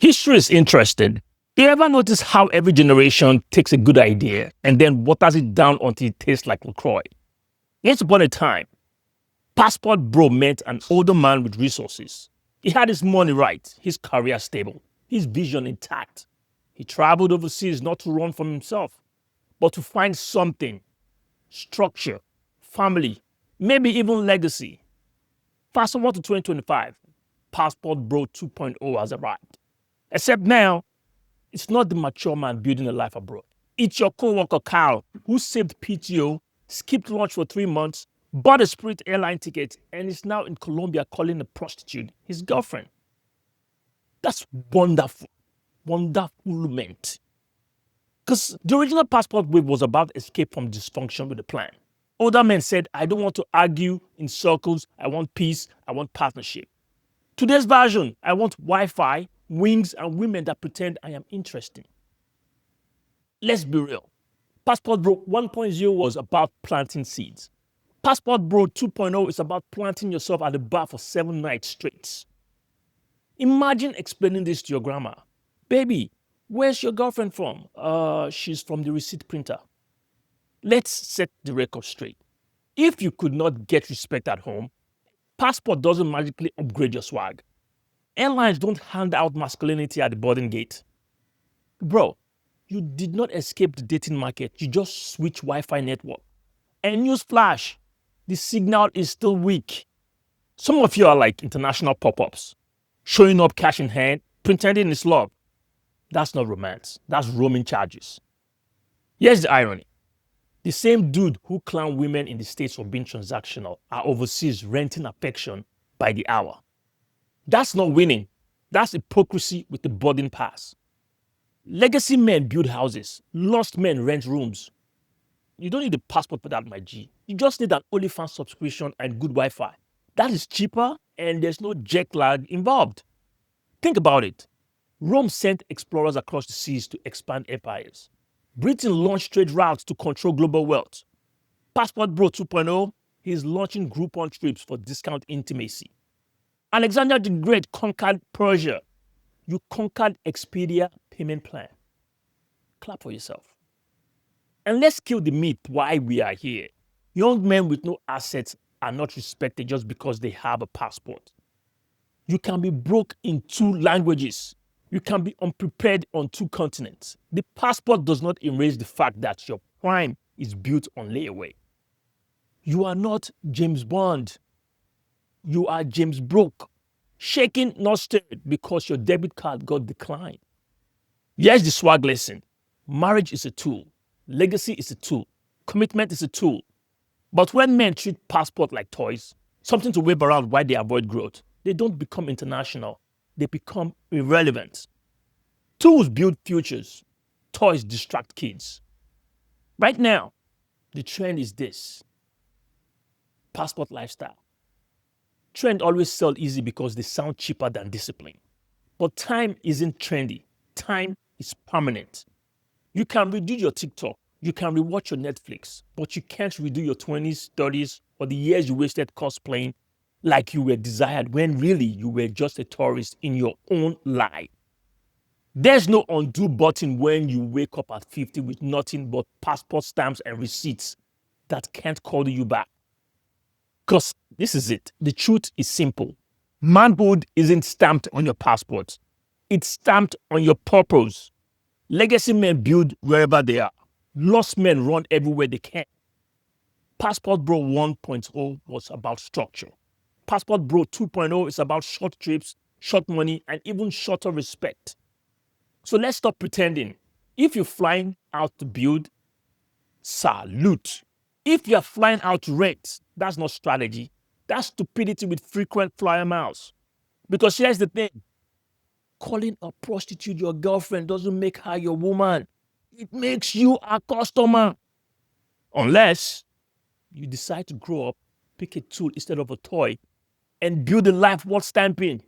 History is interesting. You ever notice how every generation takes a good idea and then waters it down until it tastes like LaCroix? Once upon a time, Passport Bro meant an older man with resources. He had his money right, his career stable, his vision intact. He traveled overseas not to run from himself, but to find something, structure, family, maybe even legacy. Fast forward to 2025, Passport Bro 2.0 has arrived. Except now, it's not the mature man building a life abroad. It's your coworker Kyle, who saved PTO, skipped lunch for 3 months, bought a Spirit airline ticket, and is now in Colombia calling a prostitute his girlfriend. That's wonderful. Wonderfulment. Because the original Passport wave was about escape from dysfunction with a plan. Older men said, I don't want to argue in circles. I want peace. I want partnership. Today's version, I want Wi-Fi, wings, and women that pretend I am interesting. Let's be real. Passport Bro 1.0 was about planting seeds. Passport Bro 2.0 is about planting yourself at the bar for 7 nights straight. Imagine explaining this to your grandma. Baby, where's your girlfriend from? She's from the receipt printer. Let's set the record straight. If you could not get respect at home, Passport doesn't magically upgrade your swag. Airlines don't hand out masculinity at the boarding gate. Bro, you did not escape the dating market. You just switched Wi-Fi network. And newsflash, the signal is still weak. Some of you are like international pop-ups, showing up cash in hand, pretending it's love. That's not romance. That's roaming charges. Here's the irony. The same dude who clown women in the States for being transactional are overseas renting affection by the hour. That's not winning. That's hypocrisy with the boarding pass. Legacy men build houses. Lost men rent rooms. You don't need a passport for that, my G. You just need an OnlyFans subscription and good Wi-Fi. That is cheaper and there's no jet lag involved. Think about it. Rome sent explorers across the seas to expand empires. Britain launched trade routes to control global wealth. Passport Bro 2.0 is launching Groupon trips for discount intimacy. Alexander the Great conquered Persia. You conquered Expedia payment plan. Clap for yourself. And let's kill the myth why we are here. Young men with no assets are not respected just because they have a passport. You can be broke in 2 languages. You can be unprepared on 2 continents. The passport does not erase the fact that your prime is built on layaway. You are not James Bond. You are James Broke. Shaken, not stirred, because your debit card got declined. Here's the swag lesson. Marriage is a tool. Legacy is a tool. Commitment is a tool. But when men treat passport like toys, something to wave around while they avoid growth, they don't become international. They become irrelevant. Tools build futures. Toys distract kids. Right now, the trend is this. Passport lifestyle. Trend always sell easy because they sound cheaper than discipline. But time isn't trendy. Time is permanent. You can redo your TikTok. You can rewatch your Netflix. But you can't redo your 20s, 30s, or the years you wasted cosplaying like you were desired when really you were just a tourist in your own life. There's no undo button when you wake up at 50 with nothing but passport stamps and receipts that can't call you back. Because this is it. The truth is simple. Manhood isn't stamped on your passport. It's stamped on your purpose. Legacy men build wherever they are. Lost men run everywhere they can. Passport Bro 1.0 was about structure. Passport Bro 2.0 is about short trips, short money, and even shorter respect. So let's stop pretending. If you're flying out to build, salute. If you're flying out to rent, that's not strategy. That's stupidity with frequent flyer miles. Because here's the thing. Calling a prostitute your girlfriend doesn't make her your woman. It makes you a customer. Unless you decide to grow up, pick a tool instead of a toy, and build a life worth stamping.